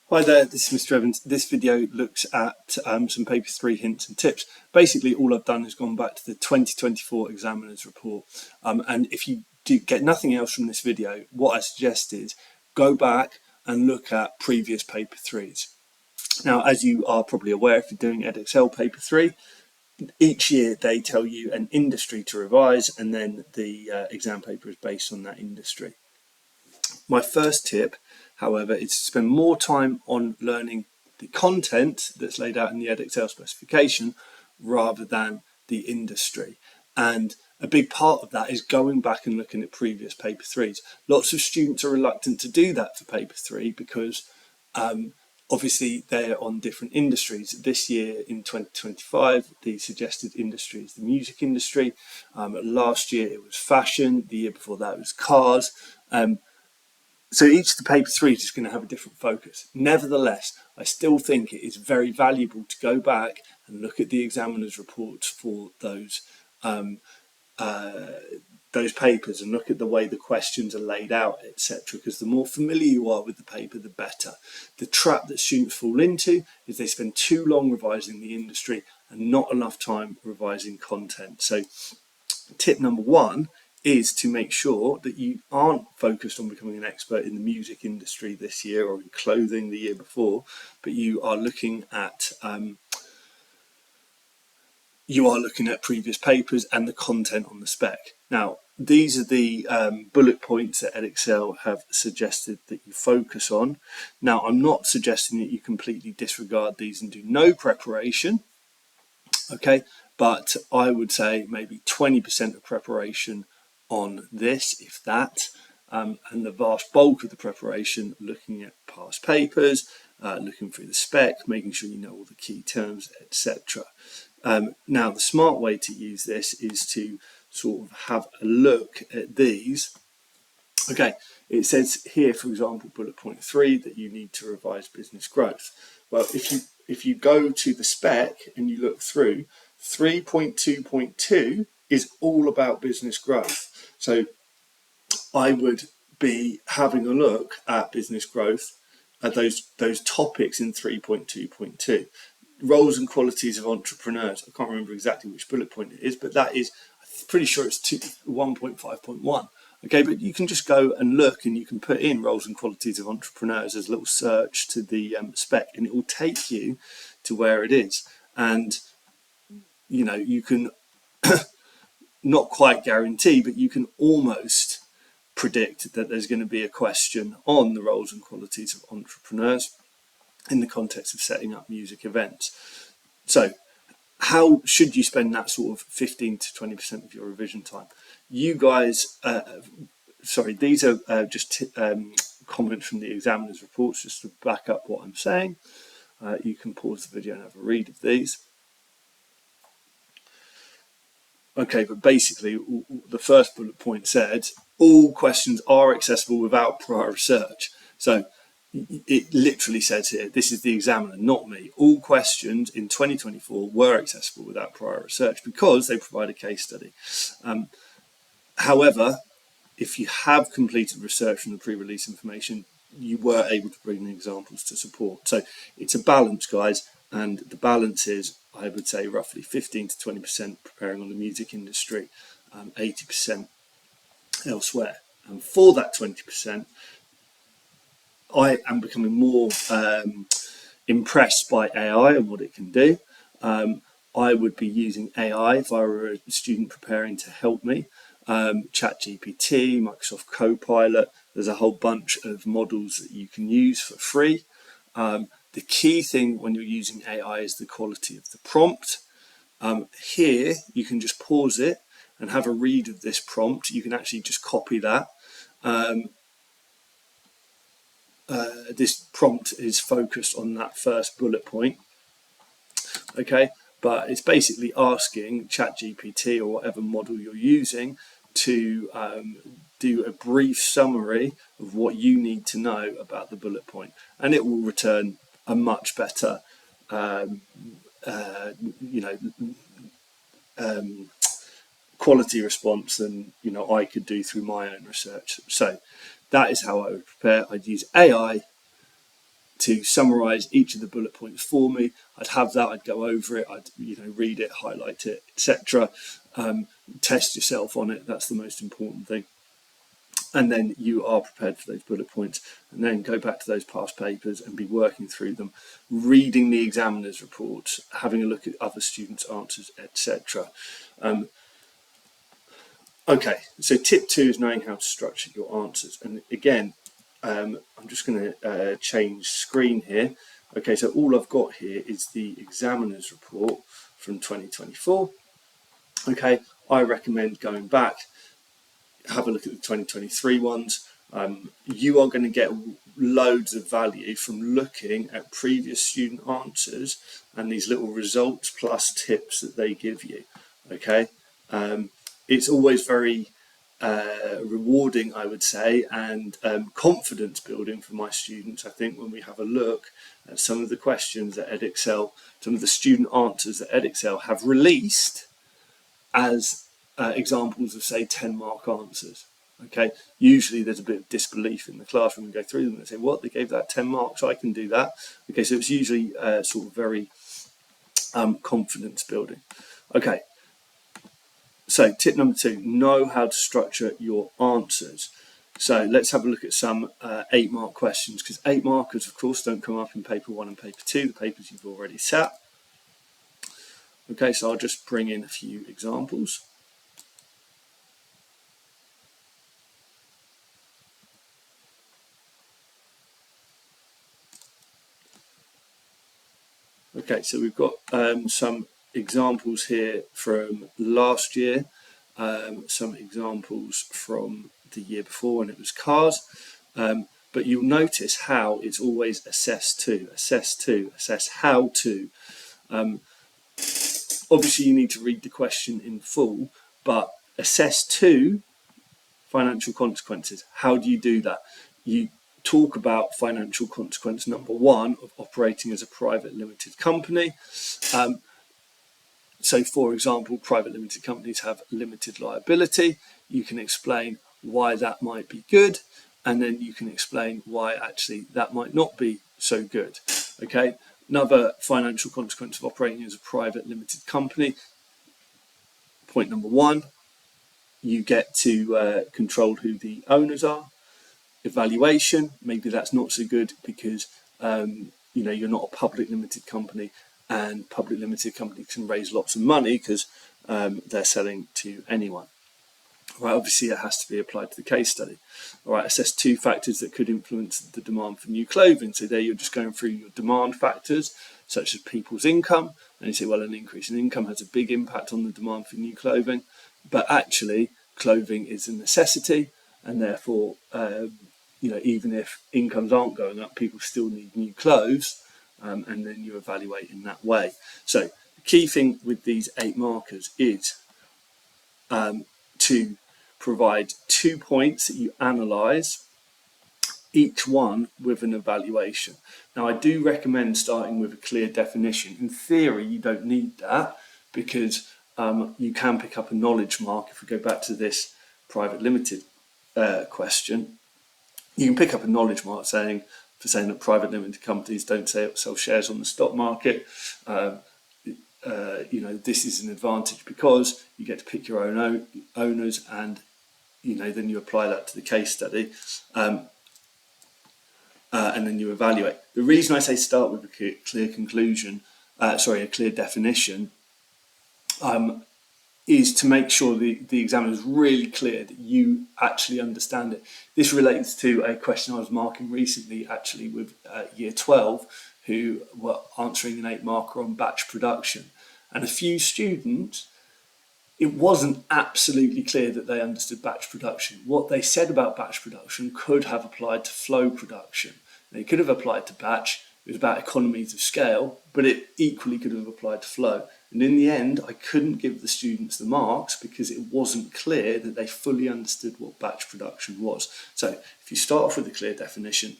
Hi there, this is Mr. Evans. This video looks at some paper 3 hints and tips. Basically, all I've done is gone back to the 2024 examiner's report. And if you do get nothing else from this video, what I suggest is go back and look at previous paper 3s. Now, as you are probably aware, if you're doing Edexcel Paper 3, each year they tell you an industry to revise, and then the exam paper is based on that industry. My first tip, however, is to spend more time on learning the content that's laid out in the Edexcel specification rather than the industry. And a big part of that is going back and looking at previous paper 3s. Lots of students are reluctant to do that for paper 3 because obviously they're on different industries. This year in 2025, the suggested industry is the music industry. Last year it was fashion. The year before that it was cars. So each of the paper 3s is going to have a different focus. Nevertheless, I still think it is very valuable to go back and look at the examiner's reports for those papers and look at the way the questions are laid out, etc. Because the more familiar you are with the paper, the better. The trap that students fall into is they spend too long revising the industry and not enough time revising content. So tip number 1 is to make sure that you aren't focused on becoming an expert in the music industry this year or in clothing the year before, but you are looking at previous papers and the content on the spec. Now, these are the bullet points that Edexcel have suggested that you focus on. Now, I'm not suggesting that you completely disregard these and do no preparation, okay? But I would say maybe 20% of preparation on this, if that, and the vast bulk of the preparation looking at past papers, looking through the spec, making sure you know all the key terms, etc. Now, the smart way to use this is to sort of have a look at these. Okay, it says here, for example, bullet point 3, that you need to revise business growth. Well, if you go to the spec and you look through, 3.2.2 is all about business growth. So I would be having a look at business growth, at those topics in 3.2.2. Roles and qualities of entrepreneurs. I can't remember exactly which bullet point it is, but that is, I'm pretty sure it's 1.5.1. Okay, but you can just go and look and you can put in roles and qualities of entrepreneurs as a little search to the spec, and it will take you to where it is. And, you know, you can not quite guarantee, but you can almost predict that there's going to be a question on the roles and qualities of entrepreneurs in the context of setting up music events. So how should you spend that sort of 15 to 20% of your revision time? You guys, these are just comments from the examiner's reports just to back up what I'm saying. You can pause the video and have a read of these. Okay, but basically the first bullet point said all questions are accessible without prior research. So it literally says here, this is the examiner, not me. All questions in 2024 were accessible without prior research because they provide a case study. However, if you have completed research from the pre-release information, you were able to bring in examples to support. So it's a balance, guys, and the balance is, I would say, roughly 15 to 20% preparing on the music industry, 80% elsewhere. And for that 20%, I am becoming more impressed by AI and what it can do. I would be using AI if I were a student preparing to help me. ChatGPT, Microsoft Copilot, there's a whole bunch of models that you can use for free. The key thing when you're using AI is the quality of the prompt. Here, you can just pause it and have a read of this prompt. You can actually just copy that. This prompt is focused on that first bullet point. Okay, but it's basically asking ChatGPT or whatever model you're using to do a brief summary of what you need to know about the bullet point, and it will return a much better quality response than I could do through my own research. So that is how I would prepare. I'd use AI to summarise each of the bullet points for me. I'd have that, I'd go over it, I'd read it, highlight it, etc. Test yourself on it, that's the most important thing. And then you are prepared for those bullet points, and then go back to those past papers and be working through them, reading the examiner's reports, having a look at other students' answers, etc. Okay, so tip 2 is knowing how to structure your answers. And again, I'm just going to change screen here. Okay, so all I've got here is the examiner's report from 2024. Okay, I recommend going back, have a look at the 2023 ones. You are going to get loads of value from looking at previous student answers and these little results plus tips that they give you. Okay, it's always very rewarding, I would say, and confidence building for my students, I think, when we have a look at some of the questions that Edexcel, some of the student answers that Edexcel have released as examples of, say, 10-mark answers. Okay, usually there's a bit of disbelief in the classroom and go through them and say, what, they gave that 10 marks, I can do that. Okay, so it's usually sort of very confidence building. Okay, so tip number 2, know how to structure your answers. So let's have a look at some 8-mark questions, because 8 markers, of course, don't come up in paper 1 and paper 2, the papers you've already sat. Okay, so I'll just bring in a few examples. Okay, so we've got some examples here from last year, some examples from the year before when it was cars, but you'll notice how it's always assess to, assess how to. Obviously you need to read the question in full, but assess to financial consequences. How do you do that? You talk about financial consequence number 1 of operating as a private limited company. So, for example, private limited companies have limited liability. You can explain why that might be good, and then you can explain why actually that might not be so good. Okay, another financial consequence of operating as a private limited company. Point number 1, you get to control who the owners are. Evaluation, maybe that's not so good because you're not a public limited company, and public limited companies can raise lots of money because they're selling to anyone. Right, obviously it has to be applied to the case study. All right, assess 2 factors that could influence the demand for new clothing. So there you're just going through your demand factors, such as people's income, and you say, well, an increase in income has a big impact on the demand for new clothing, but actually clothing is a necessity, and therefore even if incomes aren't going up, people still need new clothes, and then you evaluate in that way. So the key thing with these 8 markers is to provide 2 points that you analyse, each one with an evaluation. Now, I do recommend starting with a clear definition. In theory, you don't need that because you can pick up a knowledge mark. If we go back to this private limited question, you can pick up a knowledge mark saying that private limited companies don't sell shares on the stock market. This is an advantage because you get to pick your own owners, and then you apply that to the case study, and then you evaluate. The reason I say start with a clear conclusion, a clear definition, is to make sure the examiner is really clear that you actually understand it. This relates to a question I was marking recently, actually, with year 12, who were answering an 8 marker on batch production. And a few students, it wasn't absolutely clear that they understood batch production. What they said about batch production could have applied to flow production. They could have applied to batch. It was about economies of scale, but it equally could have applied to flow. And in the end, I couldn't give the students the marks because it wasn't clear that they fully understood what batch production was. So if you start off with a clear definition,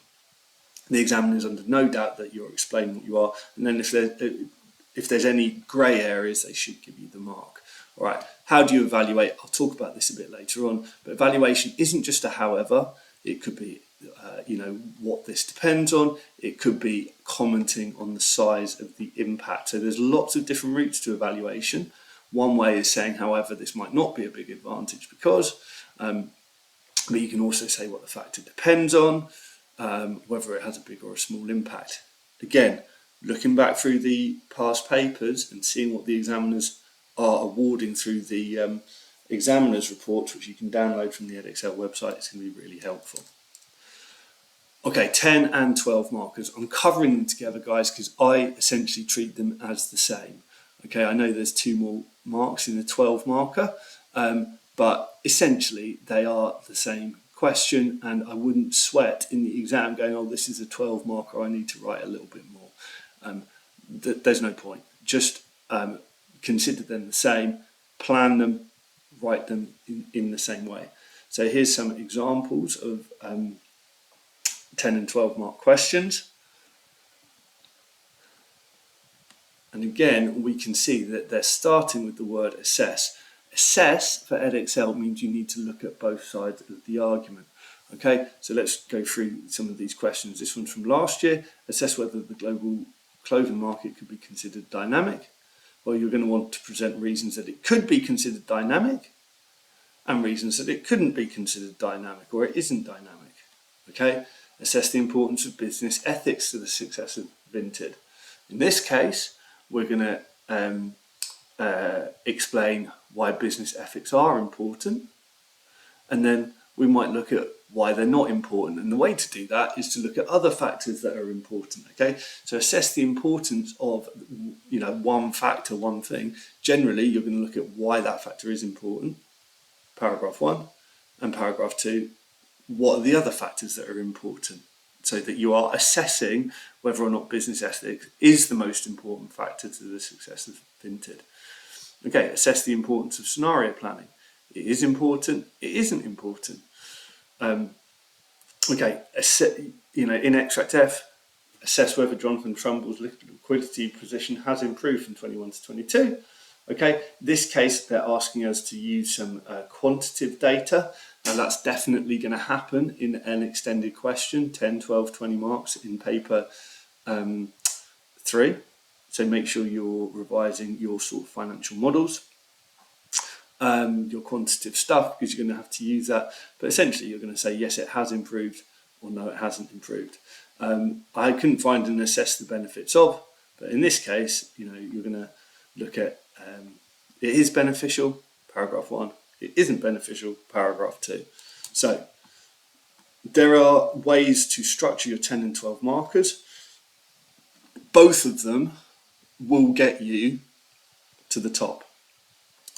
the examiner is under no doubt that you're explaining what you are. And then if there's any grey areas, they should give you the mark. All right, how do you evaluate? I'll talk about this a bit later on, but evaluation isn't just a however. It could be what this depends on. It could be commenting on the size of the impact. So there's lots of different routes to evaluation. One way is saying, however, this might not be a big advantage because, but you can also say what the factor depends on, whether it has a big or a small impact. Again, looking back through the past papers and seeing what the examiners are awarding through the examiners reports, which you can download from the Edexcel website, is going to be really helpful. Okay, 10 and 12 markers. I'm covering them together, guys, because I essentially treat them as the same. Okay, I know there's 2 more marks in the 12 marker, but essentially they are the same question, and I wouldn't sweat in the exam going, oh, this is a 12 marker, I need to write a little bit more. There's no point. Just consider them the same, plan them, write them in the same way. So here's some examples of 10 and 12 mark questions. And again, we can see that they're starting with the word assess. Assess for Edexcel means you need to look at both sides of the argument. Okay, so let's go through some of these questions. This one's from last year. Assess whether the global clothing market could be considered dynamic. Well, you're going to want to present reasons that it could be considered dynamic and reasons that it couldn't be considered dynamic or it isn't dynamic. Okay, assess the importance of business ethics to the success of Vinted. In this case, we're going to explain why business ethics are important, and then we might look at why they're not important. And the way to do that is to look at other factors that are important. Okay, so assess the importance of one factor, one thing. Generally, you're going to look at why that factor is important, paragraph 1, and paragraph 2. What are the other factors that are important, so that you are assessing whether or not business ethics is the most important factor to the success of Vinted. Okay, assess the importance of scenario planning. It is important, it isn't important. Okay, in extract F, assess whether Jonathan Trumbull's liquidity position has improved from 21 to 22. Okay, this case they're asking us to use some quantitative data. Now that's definitely going to happen in an extended question, 10, 12, 20 marks in paper 3. So make sure you're revising your sort of financial models, your quantitative stuff, because you're going to have to use that. But essentially you're going to say, yes, it has improved, or no, it hasn't improved. I couldn't find and assess the benefits of, but in this case, you're going to look at it is beneficial, paragraph 1. It isn't beneficial, paragraph 2. So there are ways to structure your 10 and 12 markers. Both of them will get you to the top.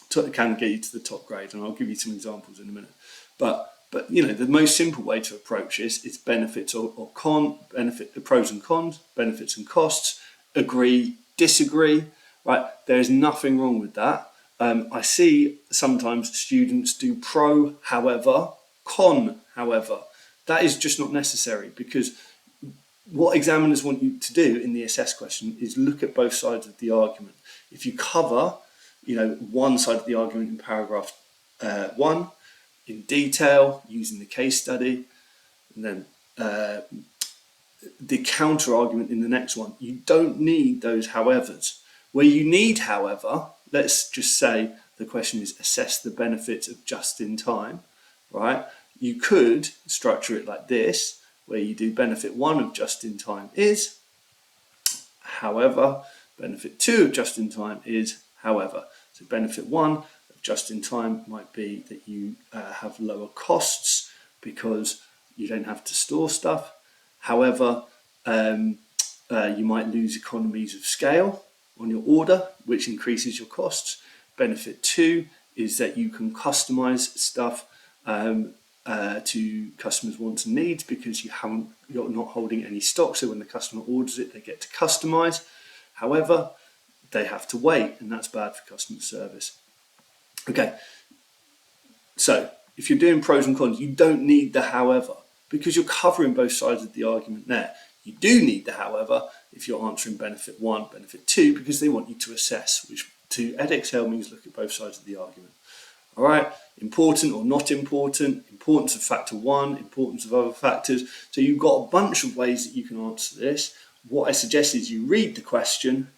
Can get you to the top grade, and I'll give you some examples in a minute. But the most simple way to approach this is benefits or the pros and cons, benefits and costs, agree, disagree. Right? There is nothing wrong with that. I see sometimes students do pro, however, con, however. That is just not necessary, because what examiners want you to do in the assess question is look at both sides of the argument. If you cover, one side of the argument in paragraph 1 in detail using the case study, and then the counter argument in the next one, you don't need those howevers. Where you need however, let's just say the question is assess the benefits of just in time, right? You could structure it like this, where you do benefit 1 of just in time is, however, benefit 2 of just in time is, however. So benefit 1 of just in time might be that you have lower costs because you don't have to store stuff. However, you might lose economies of scale on your order, which increases your costs. Benefit 2 is that you can customize stuff to customers' wants and needs because you're not holding any stock. So when the customer orders it, they get to customize. However, they have to wait, and that's bad for customer service. Okay, so if you're doing pros and cons, you don't need the however, because you're covering both sides of the argument there. You do need the however if you're answering benefit 1, benefit 2, because they want you to assess, which to Edexcel means look at both sides of the argument. All right, important or not important, importance of factor one, importance of other factors. So you've got a bunch of ways that you can answer this. What I suggest is you read the question,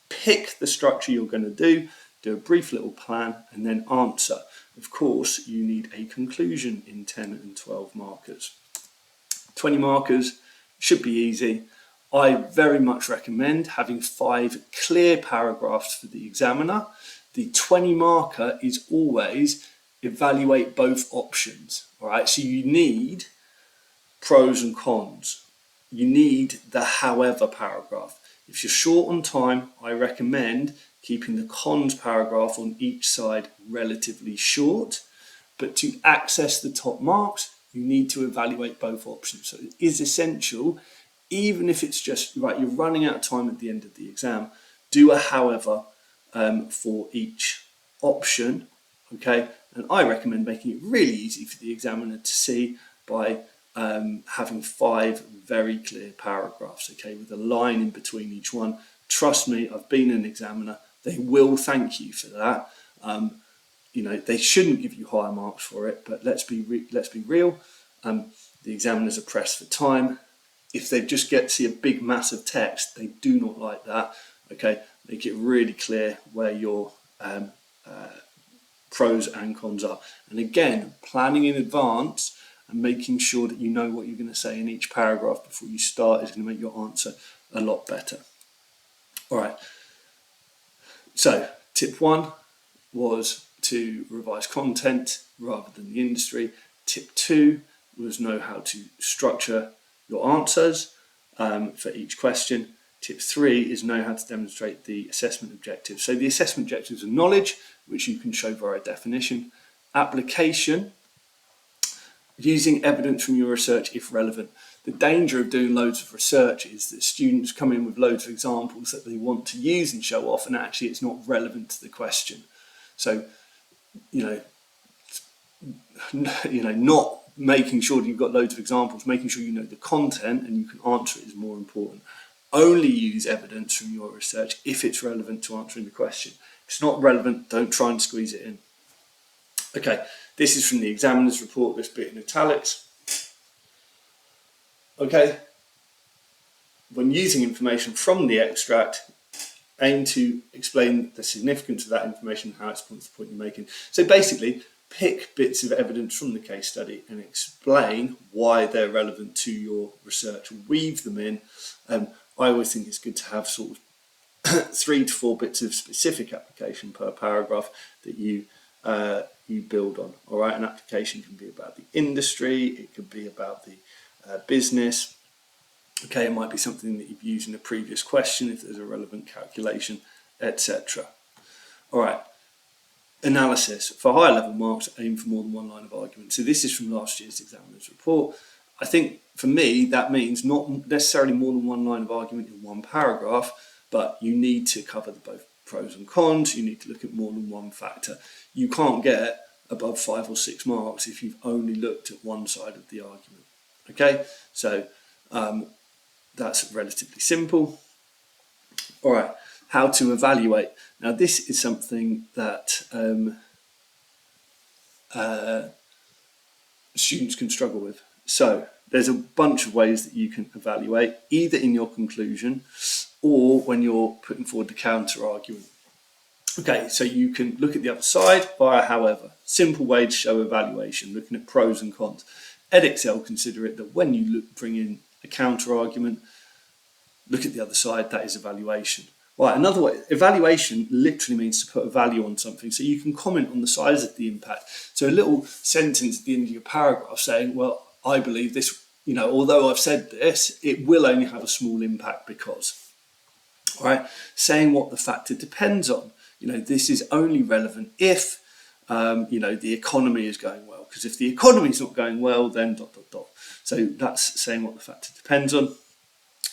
pick the structure you're going to do a brief little plan, and then answer. Of course, you need a conclusion in 10 and 12 markers. 20 markers should be easy. I very much recommend having 5 clear paragraphs for the examiner. The 20 marker is always evaluate both options. All right, so you need pros and cons. You need the however paragraph. If you're short on time, I recommend keeping the cons paragraph on each side relatively short. But to access the top marks, you need to evaluate both options. So it is essential, even if it's just, right, you're running out of time at the end of the exam, do a however for each option, okay? And I recommend making it really easy for the examiner to see by having 5 very clear paragraphs, okay, with a line in between each one. Trust me, I've been an examiner. They will thank you for that. You know, they shouldn't give you higher marks for it, but let's be real. The examiners are pressed for time. If they just get to see a big mass of text, they do not like that. Okay, make it really clear where your pros and cons are. And again, planning in advance and making sure that you know what you're going to say in each paragraph before you start is going to make your answer a lot better. All right. So tip 1 was to revise content rather than the industry. Tip 2 was know how to structure your answers for each question. Tip 3 is know how to demonstrate the assessment objectives. So the assessment objectives are knowledge, which you can show via definition. Application, using evidence from your research if relevant. The danger of doing loads of research is that students come in with loads of examples that they want to use and show off, and actually it's not relevant to the question. So, not making sure that you've got loads of examples, making sure you know the content and you can answer it is more important. Only use evidence from your research if it's relevant to answering the question. If it's not relevant, don't try and squeeze it in. Okay, this is from the examiner's report, this bit in italics. Okay, when using information from the extract, aim to explain the significance of that information and how it supports the point you're making. So basically, pick bits of evidence from the case study and explain why they're relevant to your research. Weave them in. I always think it's good to have sort of 3 to 4 bits of specific application per paragraph that you build on. All right, an application can be about the industry, it could be about the business. Okay, it might be something that you've used in a previous question if there's a relevant calculation, etc. All right, analysis. For higher level marks, aim for more than one line of argument. So this is from last year's examiner's report. I think for me that means not necessarily more than one line of argument in one paragraph, but you need to cover both pros and cons. You need to look at more than one factor. You can't get above 5 or 6 marks if you've only looked at one side of the argument. Okay, so that's relatively simple. All right, how to evaluate. Now this is something that students can struggle with. So there's a bunch of ways that you can evaluate, either in your conclusion or when you're putting forward the counter argument. Okay, so you can look at the other side via however. Simple way to show evaluation, looking at pros and cons. Edexcel consider it that when you bring in a counter argument, look at the other side, that is evaluation. Right, another way, evaluation literally means to put a value on something, so you can comment on the size of the impact. So a little sentence at the end of your paragraph saying, well, I believe this, although I've said this, it will only have a small impact because. All right, saying what the factor depends on. This is only relevant if, the economy is going well. Because if the economy is not going well, then ... So that's saying what the factor depends on.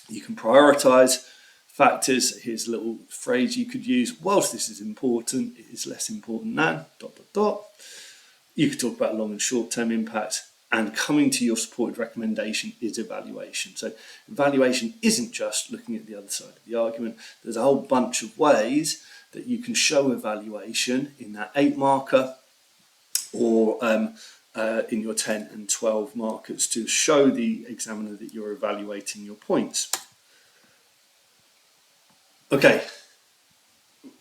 You can prioritise factors. Here's a little phrase you could use. Whilst this is important, it is less important than ... You could talk about long and short-term impact. And coming to your supported recommendation is evaluation. So evaluation isn't just looking at the other side of the argument. There's a whole bunch of ways that you can show evaluation in that 8 marker. or in your 10 and 12 markers to show the examiner that you're evaluating your points. Okay,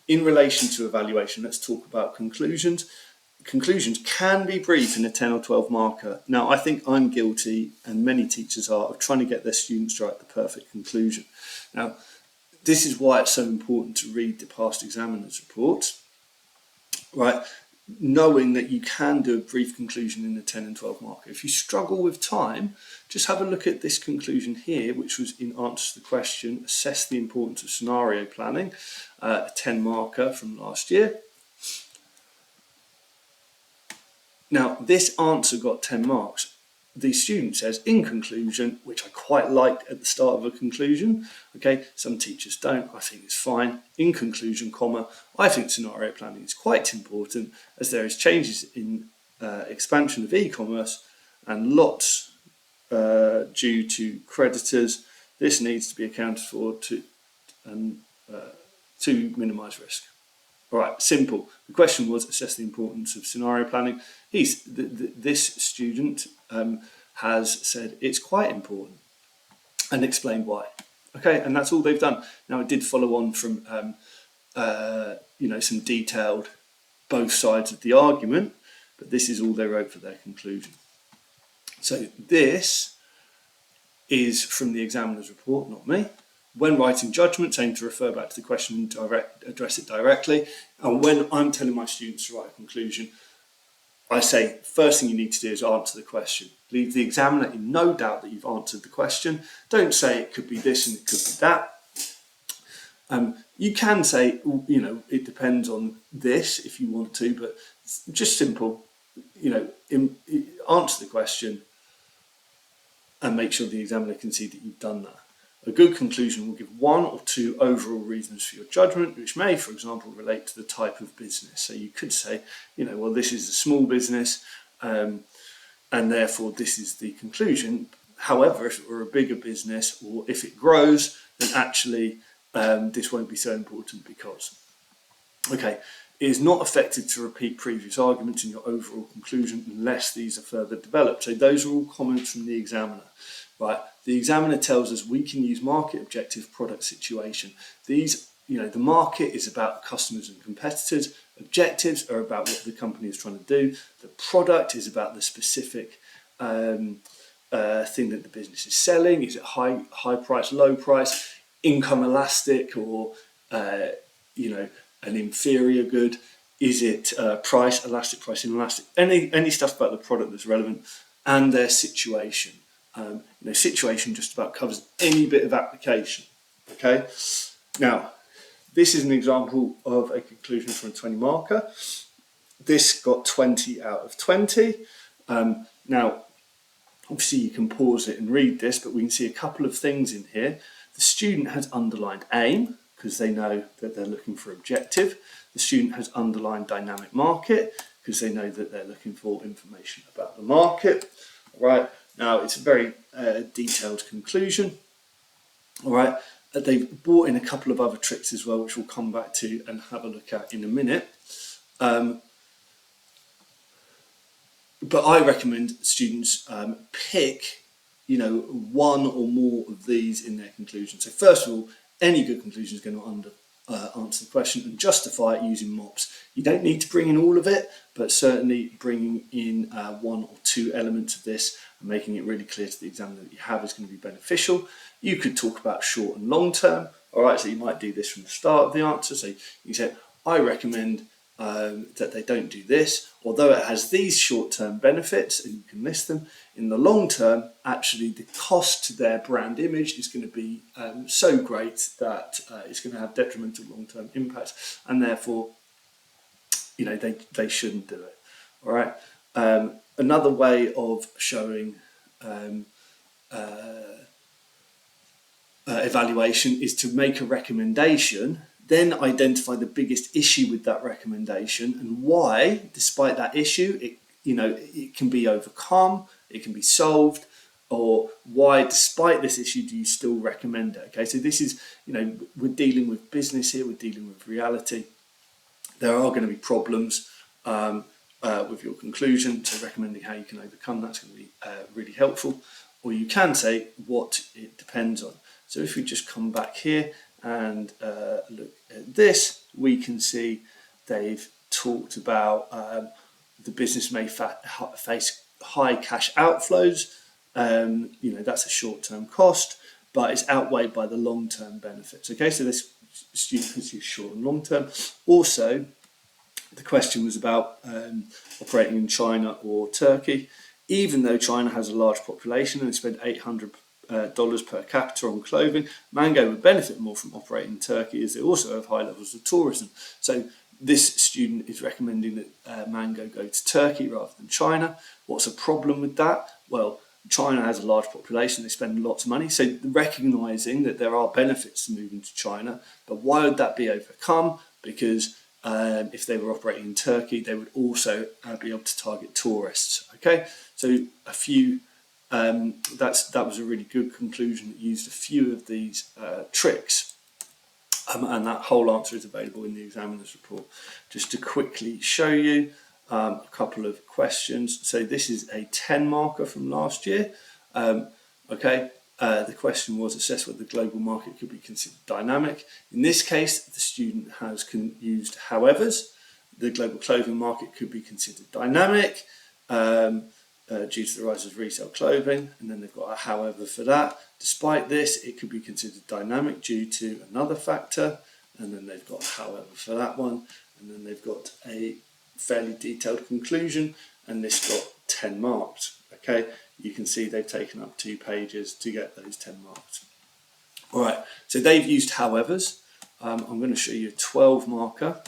in relation to evaluation, let's talk about conclusions. Conclusions can be brief in a 10 or 12 marker. Now, I think I'm guilty, and many teachers are, of trying to get their students to write the perfect conclusion. Now, this is why it's so important to read the past examiners' reports, right? Knowing that you can do a brief conclusion in the 10 and 12 marker. If you struggle with time, just have a look at this conclusion here, which was in answer to the question, assess the importance of scenario planning, a 10 marker from last year. Now, this answer got 10 marks. The student says, in conclusion, which I quite liked at the start of a conclusion. Okay, some teachers don't. I think it's fine. In conclusion, comma, I think scenario planning is quite important as there is changes in expansion of e-commerce and lots due to creditors. This needs to be accounted for to minimise risk. All right, simple. The question was assess the importance of scenario planning. This student has said it's quite important and explained why. Okay, and that's all they've done. Now, it did follow on from some detailed both sides of the argument, but this is all they wrote for their conclusion. So this is from the examiner's report, not me. When writing judgments, aim to refer back to the question and address it directly. And when I'm telling my students to write a conclusion, I say, first thing you need to do is answer the question. Leave the examiner in no doubt that you've answered the question. Don't say it could be this and it could be that. You can say, it depends on this if you want to, but just simple, answer the question and make sure the examiner can see that you've done that. A good conclusion will give one or two overall reasons for your judgment, which may, for example, relate to the type of business. So you could say, well, this is a small business, and therefore this is the conclusion. However, if it were a bigger business or if it grows, then actually this won't be so important because. Okay, it is not effective to repeat previous arguments in your overall conclusion unless these are further developed. So those are all comments from the examiner. Right, the examiner tells us we can use market objective, product situation. These, the market is about customers and competitors. Objectives are about what the company is trying to do. The product is about the specific thing that the business is selling. Is it high price, low price, income elastic, or an inferior good? Is it price elastic, price inelastic? Any stuff about the product that's relevant, and their situation. Situation just about covers any bit of application. Okay, now this is an example of a conclusion from a 20 marker. This got 20 out of 20. Now, obviously you can pause it and read this, but we can see a couple of things in here. The student has underlined aim because they know that they're looking for objective. The student has underlined dynamic market because they know that they're looking for information about the market. All right. Now, it's a very detailed conclusion, all right? They've brought in a couple of other tricks as well, which we'll come back to and have a look at in a minute. But I recommend students pick, one or more of these in their conclusion. So first of all, any good conclusion is going to answer the question and justify it using MOPS. You don't need to bring in all of it, but certainly bringing in one or two elements of this and making it really clear to the examiner that you have is going to be beneficial. You could talk about short and long term. All right, so you might do this from the start of the answer. So you say, I recommend that they don't do this, although it has these short-term benefits, and you can list them. In the long term, actually the cost to their brand image is going to be so great that it's going to have detrimental long-term impacts, and therefore, they shouldn't do it. All right. Another way of showing evaluation is to make a recommendation, then identify the biggest issue with that recommendation and why, despite that issue, it can be overcome, it can be solved, or why, despite this issue, do you still recommend it? Okay, so this is, we're dealing with business here, we're dealing with reality. There are going to be problems. with your conclusion, so recommending how you can overcome that's going to be really helpful. Or you can say what it depends on. So if we just come back here and look at this, we can see they've talked about the business may face high cash outflows. That's a short-term cost, but it's outweighed by the long-term benefits. Okay, so this student can see short and long-term. Also, the question was about operating in China or Turkey. Even though China has a large population and they spend $800 per capita on clothing, Mango would benefit more from operating in Turkey, as they also have high levels of tourism. So this student is recommending that Mango go to Turkey rather than China. What's a problem with that? Well, China has a large population, they spend lots of money, so recognising that there are benefits to moving to China, but why would that be overcome? Because if they were operating in Turkey, they would also be able to target tourists. Okay, so that was a really good conclusion that used a few of these tricks. And that whole answer is available in the examiner's report. Just to quickly show you a couple of questions. So this is a 10 marker from last year. The question was assess whether the global market could be considered dynamic. In this case, the student has used howevers. The global clothing market could be considered dynamic due to the rise of resale clothing, and then they've got a however for that. Despite this, it could be considered dynamic due to another factor, and then they've got however for that one, and then they've got a fairly detailed conclusion, and this got 10 marks. Okay, you can see they've taken up 2 pages to get those 10 marks. All right, so they've used howevers. I'm going to show you a 12 marker.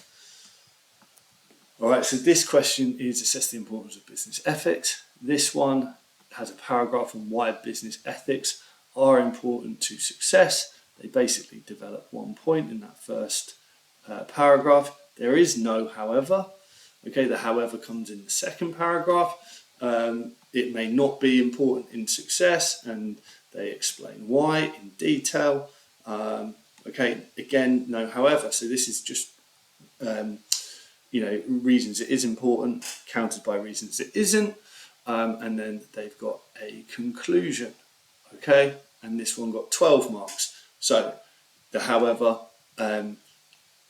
All right, so this question is assess the importance of business ethics. This one has a paragraph on why business ethics are important to success. They basically develop one point in that first paragraph. There is no however. Okay, the however comes in the second paragraph. It may not be important in success, and they explain why in detail. Okay, again, no however. So this is just reasons it is important, countered by reasons it isn't, and then they've got a conclusion. Okay, and this one got 12 marks. So the however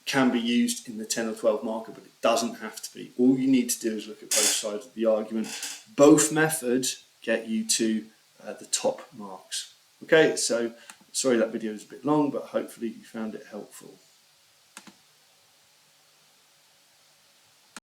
can be used in the 10 or 12 marker, but it doesn't have to be. All you need to do is look at both sides of the argument. Both methods get you to the top marks. Okay, so sorry that video is a bit long, but hopefully you found it helpful.